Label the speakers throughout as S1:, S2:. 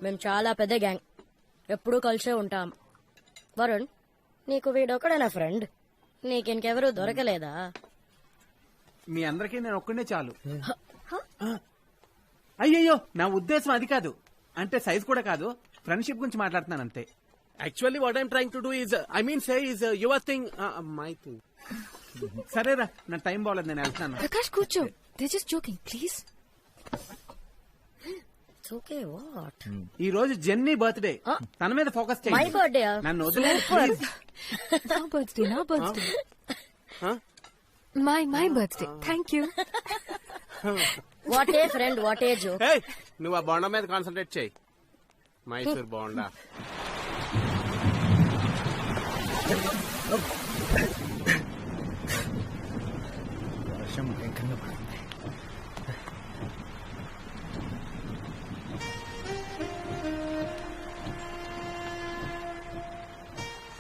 S1: మేము చాలా పెద్ద గ్యాంగ్, ఎప్పుడూ కలిసే ఉంటాం. వరుణ్, నీకు వీడొక్కడేనా ఫ్రెండ్? నీకింకెవరూ దొరకలేదా?
S2: మీ అందరికీ నేను ఒక్కడే చాలు. అయ్యయ్యో, నా ఉద్దేశం అది కాదు. అంటే సైజ్ కూడా కాదు, ఫ్రెండ్షిప్ గురించి మాట్లాడుతున్నాను అంతే.
S3: Actually, what I'm trying to do is, your thing, my thing.
S2: సరేరా, నా టైం బాగలేదు, నేను వెళ్తాను.
S4: ప్రకాష్ కూర్చో, they just joking please.
S1: Okay what?
S2: ఈ రోజు జెన్నీ బర్త్డే, తన మీద ఫోకస్
S1: మై
S2: చేయండి.
S1: బర్త్డే.
S2: నన్ను వదిలేదు ప్లీజ్.
S4: నా birthday my birthday. Thank you.
S1: What a friend, what a joke.
S3: Hey, నువ్వు ఆ బోండా మీద కాన్సన్ట్రేట్ చేయి. మైసూర్ బోండా.
S5: వర్షం భయంకరంగా పడుతుంది.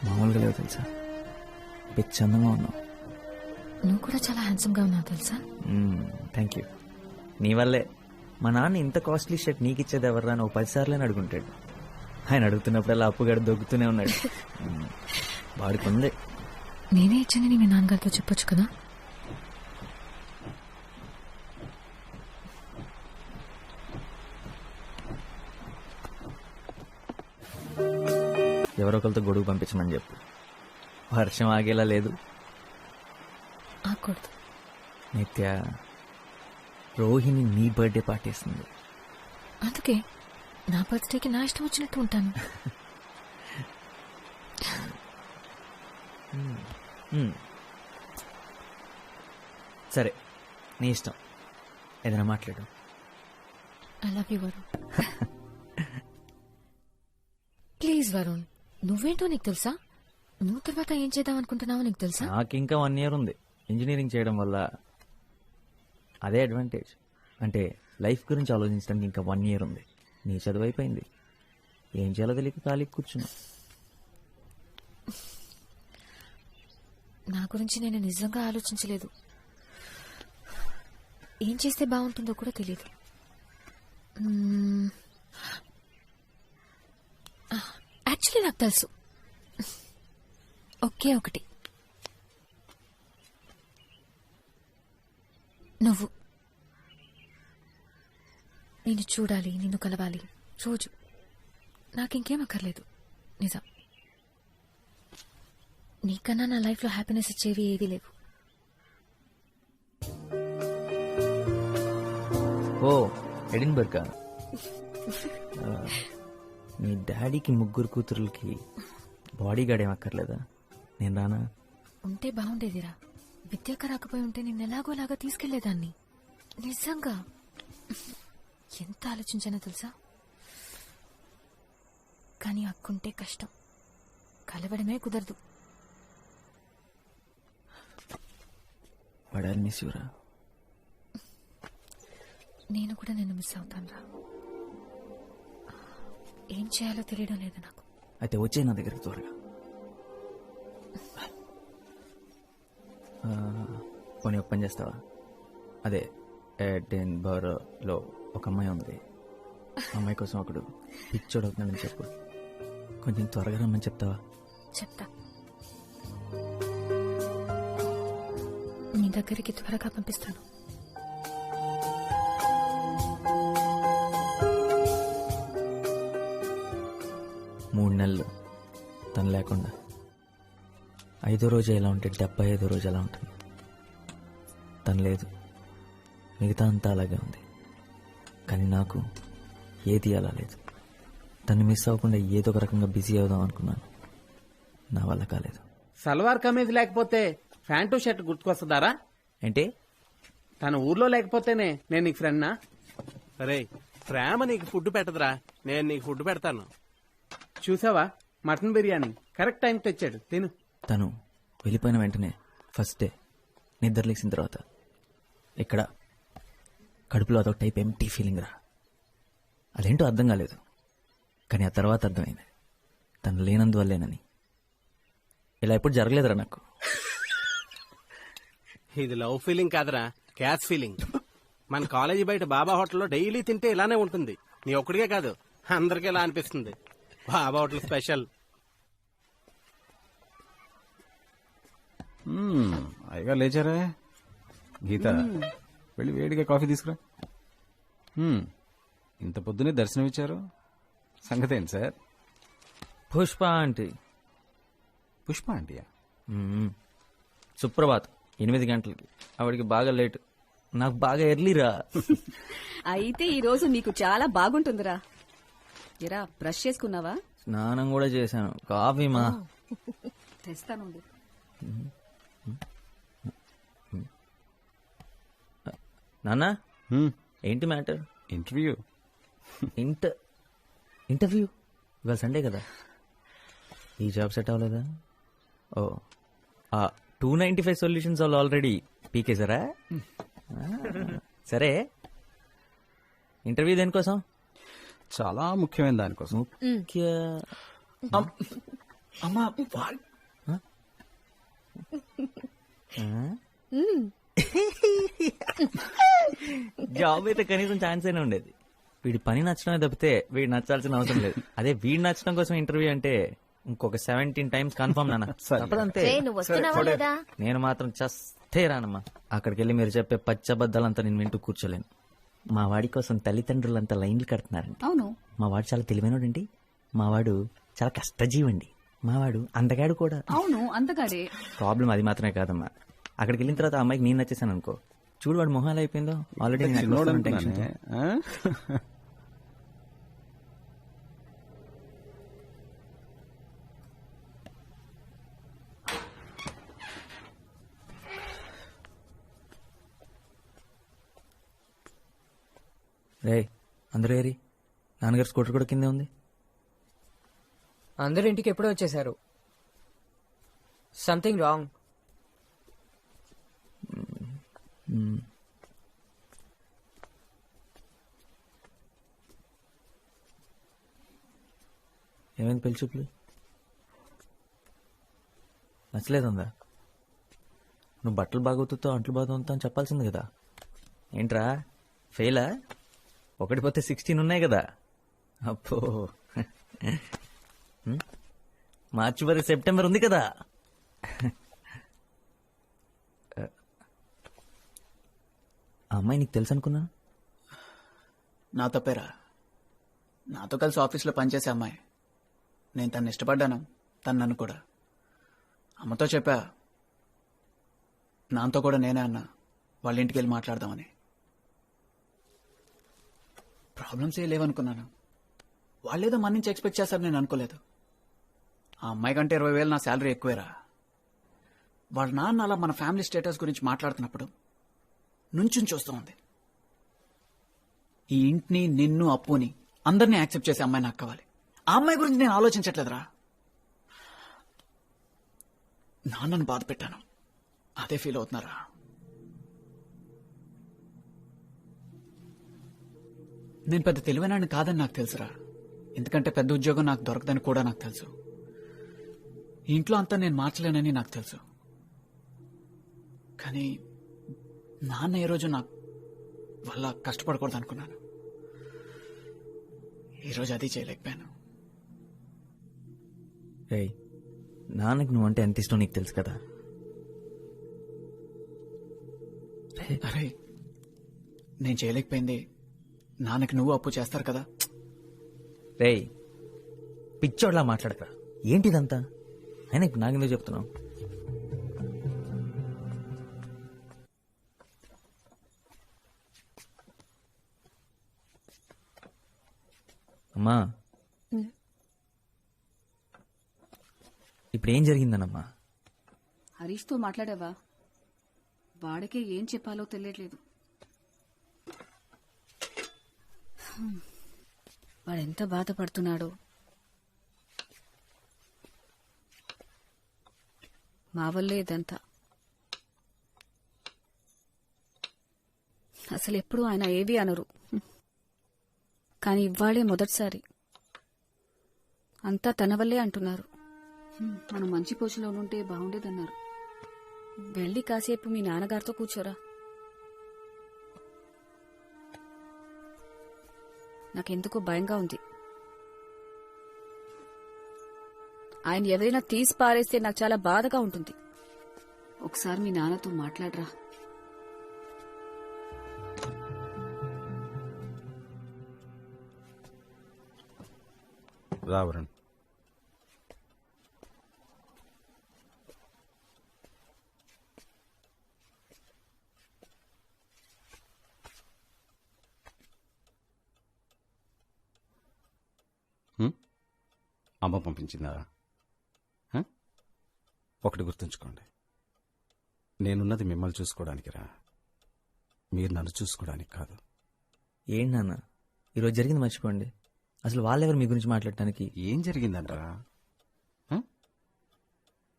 S5: మామూలుగా లేవు తెలుసా, పిచ్చి అందంగా ఉన్నావు.
S4: నువ్వు కూడా చాలా హ్యాండ్సమ్ గా ఉన్నావు తెలుసా.
S5: Thank you. నీ వల్లే మా నాన్న ఇంత కాస్ట్లీ షర్ట్ నీకు ఇచ్చేది ఎవర్రా అని 10 సార్లు అడుగుంటాడు. ఆయన అడుగుతున్నప్పుడల్లా అప్పుగాడు దొక్కుతూనే ఉన్నాడు. వాడుకుంది.
S4: నేనే ఇచ్చానని మీ నాన్నగారితో చెప్పొచ్చు కదా.
S5: ఎవరొకరితో గొడుగు పంపించమని చెప్పు. వర్షం ఆగేలా లేదు.
S4: ఆకూడదు.
S5: నిత్య, రోహిణి నీ బర్త్డే పార్టీ ఇస్తుంది.
S4: అందుకే నా బర్త్డేకి నా ఇష్టం వచ్చినట్టు ఉంటాను.
S5: సరే, నీ ఇష్టం, ఏదైనా మాట్లాడు.
S4: I love you Varun. Please Varun, నువ్వేంటో నీకు తెలుసా? నువ్వు తర్వాత ఏం చేద్దాం అనుకుంటున్నావో నీకు తెలుసా?
S5: నాకు ఇంకా 1 year ఉంది. ఇంజనీరింగ్ చేయడం వల్ల అదే అడ్వాంటేజ్. అంటే లైఫ్ గురించి ఆలోచించడానికి ఇంకా 1 year ఉంది. నీ చదువు అయిపోయింది, ఏం చేయాలో తెలియక ఖాళీ కూర్చున్నా.
S4: నా గురించి నేను నిజంగా ఆలోచించలేదు. ఏం చేస్తే బాగుంటుందో కూడా తెలియదు. యాక్చువల్లీ నాకు తెలుసు, ఒకే ఒకటి. నువ్వు. నిన్ను చూడాలి, నిన్ను కలవాలి రోజు. నాకింకేం అక్కర్లేదు. నిజం, నీకన్నా నా లైఫ్లో హ్యాపీనెస్ ఇచ్చేవి ఏవీ లేవు.
S5: ఓ ఎడిన్బర్గ్. మీ డాడీకి 3 కూతురులకి బాడీ గార్డ్ ఏం అక్కర్లేదా? నేను రానా?
S4: ఉంటే బాగుండేదిరా. విద్యాక రాకపోయి ఉంటే నిన్నెలాగోలాగా తీసుకెళ్లేదాన్ని. నిజంగా ఎంత ఆలోచించానో తెలుసా. కానీ అక్కుంటే కష్టం, కలవడమే కుదరదు.
S5: వాడాలి మిస్ యూరా.
S4: నేను కూడా నిన్ను మిస్ అవుతాను రా. ఏం చేయాలో తెలియడం లేదు నాకు.
S5: అయితే వచ్చే నా దగ్గరికి త్వరగా. పోనీ ఒక పని చేస్తావా? అదే ఎడిన్బర్గ్లో ఒక అమ్మాయి ఉంది. అమ్మాయి కోసం ఒకడు పిచ్చోడు అవుతున్నాడని చెప్పు. కొంచెం త్వరగా రమ్మని చెప్తావా?
S4: చెప్తా. నీ దగ్గరికి త్వరగా పంపిస్తాను.
S5: మూడు నెలలు తను లేకుండా. 5వ రోజు ఎలా ఉంటే 75వ రోజు ఎలా ఉంటుంది. తను లేదు, మిగతా అంతా అలాగే ఉంది. కానీ నాకు ఏది అలా లేదు. తను మిస్ అవ్వకుండా ఏదో ఒక రకంగా బిజీ అవుదాం అనుకున్నాను. నా వల్ల కాలేదు.
S2: సల్వార్ కమీజ్ లేకపోతే ప్యాంటు షర్ట్ గుర్తుకొస్తుందారా?
S5: ఏంటి?
S2: తన ఊర్లో లేకపోతేనే నేను నీకు ఫ్రెండ్నా?
S3: అరే, ప్రేమ నీకు ఫుడ్ పెట్టదురా, నేను నీకు ఫుడ్ పెడతాను.
S2: చూసావా, మటన్ బిర్యానీ కరెక్ట్ టైం తెచ్చాడు, తిను.
S5: తను వెళ్ళిపోయిన వెంటనే ఫస్ట్ డే నిద్రలేసిన తర్వాత ఇక్కడ కడుపులో అదొక టైప్ ఎంటీ ఫీలింగ్ రా. అదేంటో అర్థం కాలేదు, కానీ ఆ తర్వాత అర్థమైంది తను లేనందువల్లేనని. ఇలా ఎప్పుడు జరగలేదురా నాకు.
S3: ఇది లవ్ ఫీలింగ్ కాదురా, క్యాష్ ఫీలింగ్. మన కాలేజీ బయట బాబా హోటల్లో డైలీ తింటే ఇలానే ఉంటుంది. నీ ఒక్కడికే కాదు, అందరికి ఇలా అనిపిస్తుంది. బాబా హోటల్ స్పెషల్.
S6: అయ్యగా లేచారా? గీత, వెళ్ళి వేడిగా కాఫీ తీసుకురా. ఇంత పొద్దునే దర్శనం ఇచ్చారు, సంగతి ఏంటి సార్?
S5: పుష్ప ఆంటీ.
S6: పుష్ప ఆంటీయా?
S5: సుప్రభాత్ 8 గంటలకి. ఆవిడికి బాగా లేట్, నాకు బాగా ఎర్లీరా.
S7: అయితే ఈ రోజు నీకు చాలా బాగుంటుందిరా. ఎరా బ్రష్ చేసుకున్నావా?
S5: స్నానం కూడా చేశాను. కాఫీ మా
S7: తెస్తానుండు.
S5: నాన్న, ఏంటి మ్యాటర్?
S6: ఇంటర్వ్యూ.
S5: ఇంటర్వ్యూ ఇవాళ సండే కదా. ఈ జాబ్ సెట్ అవ్వలేదా? ఓ, 295 సొల్యూషన్స్ వాళ్ళు ఆల్రెడీ పీకేశారా? సరే, ఇంటర్వ్యూ దేనికోసం?
S6: చాలా ముఖ్యమైన దానికోసం.
S5: అమ్మా, జాబ్ అయితే కనీసం ఛాన్స్ అయినా ఉండేది. వీడి పని నచ్చడమే తప్పితే వీడు నచ్చాల్సిన అవసరం లేదు. అదే వీడు నచ్చడం కోసం ఇంటర్వ్యూ అంటే ఇంకొక 17 టైమ్స్ కన్ఫర్మ్ నాన్న. తప్పదంతే. నేను మాత్రం చస్తే రానమ్మా. అక్కడికి వెళ్ళి మీరు చెప్పే పచ్చబద్దాలంతా నేను వింటూ కూర్చోలేను. మా వాడి కోసం తల్లిదండ్రులంతా లైన్లు కడుతున్నారండి.
S7: అవును,
S5: మా వాడు చాలా తెలివైనోడండి. మా వాడు చాలా కష్టజీవండి. మా వాడు అందగాడు కూడా.
S7: అవును, అందగాడే.
S5: ప్రాబ్లం అది మాత్రమే కాదమ్మా. అక్కడికి వెళ్ళిన తర్వాత ఆ అమ్మాయికి నేను నచ్చేసాను అనుకో, చూడు వాడు మొహాలు అయిపోయిందో. Already tension. రే, అందరూ ఏరి. నాన్నగారు స్కూటర్ కూడా కిందే ఉంది.
S8: అందరు ఇంటికి ఎప్పుడో వచ్చేసారు. Something wrong.
S5: ఏమైంది పెళ్లి చూపులు? నచ్చలేదుందా? నువ్వు బట్టలు బాగోతుతో అంట్లు బాగుతా అని చెప్పాల్సింది కదా. ఏంట్రా ఫెయిలా? 1 పోతే 16 ఉన్నాయి కదా. అప్పో, మార్చి 10 సెప్టెంబర్ ఉంది కదా. ఆ అమ్మాయి నీకు తెలుసు అనుకున్నా.
S9: నా తప్పేరా. నాతో కలిసి ఆఫీస్లో పనిచేసే అమ్మాయి. నేను తను ఇష్టపడ్డాను, తను నన్ను కూడా. అమ్మతో చెప్పా, నాతో కూడా నేనే అన్నా వాళ్ళ ఇంటికి వెళ్ళి మాట్లాడదామని. ప్రాబ్లమ్స్ ఏ లేవనుకున్నాను. వాళ్ళేదో మన నుంచి ఎక్స్పెక్ట్ చేస్తారు, నేను అనుకోలేదు. ఆ అమ్మాయి కంటే 20,000 నా శాలరీ ఎక్కువేరా. వాళ్ళ నాన్న అలా మన ఫ్యామిలీ స్టేటస్ గురించి మాట్లాడుతున్నప్పుడు నుంచుని చూస్తూ ఉంది. ఈ ఇంటిని, నిన్ను, అప్పుని అందరినీ యాక్సెప్ట్ చేసే అమ్మాయి నాకు కావాలి. ఆ అమ్మాయి గురించి నేను ఆలోచించట్లేదురా. నాన్నను బాధ పెట్టాను, అదే ఫీల్ అవుతున్నారా. నేను పెద్ద తెలివైనాన్ని కాదని నాకు తెలుసురా. ఎందుకంటే పెద్ద ఉద్యోగం నాకు దొరకదని కూడా నాకు తెలుసు. ఇంట్లో అంతా నేను మార్చలేనని నాకు తెలుసు. కానీ నాన్న ఏ రోజు నాకు వల్ల కష్టపడకూడదు అనుకున్నాను. ఈరోజు అది చేయలేకపోయాను.
S5: రేయ్, నాన్నకి నువ్వంటే ఎంత ఇష్టం నీకు తెలుసు కదా.
S9: అరే, నేను చేయలేకపోయింది నాన్నకి నువ్వు అప్పు చేస్తారు కదా.
S5: రేయ్, పిచ్చోడ్లా మాట్లాడక. ఏంటిదంతా? అయినా ఇప్పుడు నాకెందుకు చెప్తున్నావు? అమ్మా, ఇప్పుడు ఏం జరిగిందనమ్మా?
S7: హరీష్తో మాట్లాడావా? వాడికే ఏం చెప్పాలో తెలియట్లేదు. వాడెంత బాధపడుతున్నాడో. మా వల్లే ఇదంతా. అసలు ఎప్పుడు ఆయన ఏవి అనరు, కానీ ఇవాళే మొదటిసారి అంతా తన వల్లే అంటున్నారు. మనం మంచి పొజిషన్లో ఉంటే బాగుండేదన్నారు. వెళ్ళి కాసేపు మీ నాన్నగారితో కూర్చోరా. నాకెందుకో భయంగా ఉంది. ఆయన ఎవరైనా తీసి పారేస్తే నాకు చాలా బాధగా ఉంటుంది. ఒకసారి మీ నాన్నతో మాట్లాడరా.
S6: రా వరుణ్. అమ్మ పంపించిందా? హ? ఒకటి గుర్తుంచుకోండి, నేనున్నది మిమ్మల్ని చూసుకోవడానికి రా, మీరు నన్ను చూసుకోవడానికి కాదు.
S5: ఏంటి నాన్న ఈరోజు జరిగింది మర్చిపోండి. అసలు వాళ్ళెవరు మీ గురించి మాట్లాడటానికి?
S6: ఏం జరిగిందంటారా?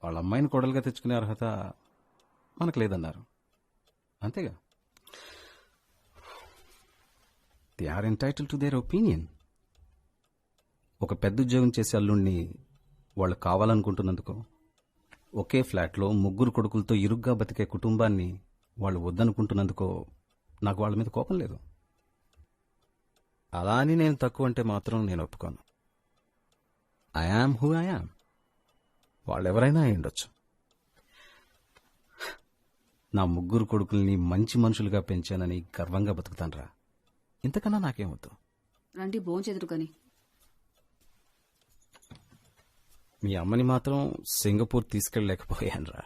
S6: వాళ్ళ అమ్మాయిని కోడలుగా తెచ్చుకునే అర్హత మనకు లేదన్నారు, అంతేగా. They are entitle to their opinion. ఒక పెద్ద ఉద్యోగం చేసే అల్లుణ్ణి వాళ్ళు కావాలనుకుంటున్నందుకు, ఒకే ఫ్లాట్లో 3 కొడుకులతో ఇరుగ్గా బతికే కుటుంబాన్ని వాళ్ళు వద్దనుకుంటున్నందుకో నాకు వాళ్ళ మీద కోపం లేదు. అలా అని నేను తక్కువ అంటే మాత్రం నేను ఒప్పుకోను. I am who I am. వాళ్ళెవరైనా అయి ఉండొచ్చు. నా 3 కొడుకుల్ని మంచి మనుషులుగా పెంచానని గర్వంగా బతుకుతాన్రా. ఇంతకన్నా నాకేమొద్దు.
S7: రండి భోంచెదురు కానీ.
S6: మీ అమ్మని మాత్రం సింగపూర్ తీసుకెళ్ళలేకపోయానురా.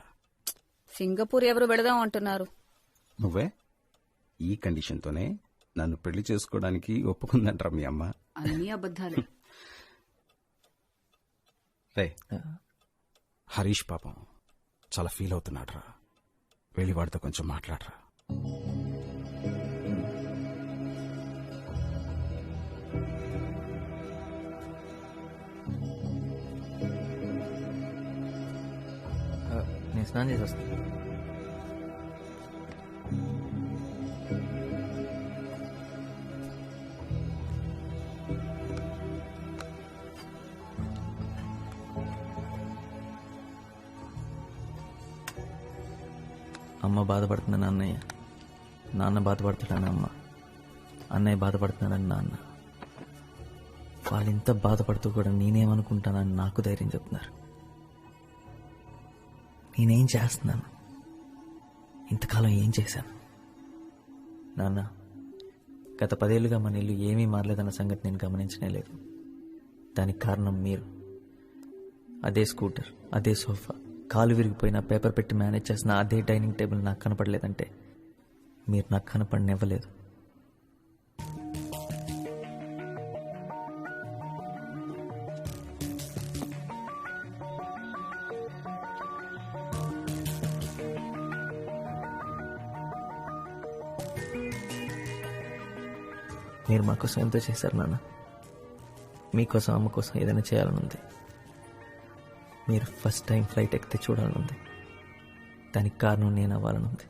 S7: సింగపూర్ ఎవరు వెళదాం అంటున్నారు?
S6: నువ్వే. ఈ కండిషన్తోనే నన్ను పెళ్లి చేసుకోవడానికి ఒప్పుకుందంటారా మీ అమ్మ?
S7: అన్నీ అబద్ధాలే.
S6: రే, హరీష్ పాపం చాలా ఫీల్ అవుతున్నాడురా. వెళ్ళి వాడితో కొంచెం మాట్లాడరా.
S5: నేను స్నానం చేసి వస్తాను. అమ్మ బాధపడుతుందని అన్నయ్య, నాన్న బాధపడుతున్నాడని అమ్మ, అన్నయ్య బాధపడుతున్నాడని నాన్న. వాళ్ళు ఇంత బాధపడుతూ కూడా నేనేమనుకుంటానని నాకు ధైర్యం చెప్తున్నారు. నేనేం చేస్తున్నాను? ఇంతకాలం ఏం చేశాను? నాన్న, గత 10 ఏళ్లుగా మన ఇల్లు ఏమీ మారలేదన్న సంగతి నేను గమనించనే లేదు. దానికి కారణం మీరు. అదే స్కూటర్, అదే సోఫా, కాలు విరిగిపోయిన పేపర్ పెట్టి మేనేజ్ చేసిన అదే డైనింగ్ టేబుల్ నాకు కనపడలేదంటే మీరు నాకు కనపడనివ్వలేదు. మీరు మా కోసం ఎంతో చేశారు నాన్న. మీకోసం అమ్మ కోసం ఏదైనా చేయాలని ఉంది. మీరు ఫస్ట్ టైం ఫ్లైట్ ఎక్కితే చూడాలనుంది. దానికి కారణం నేను అవ్వాలనుంది.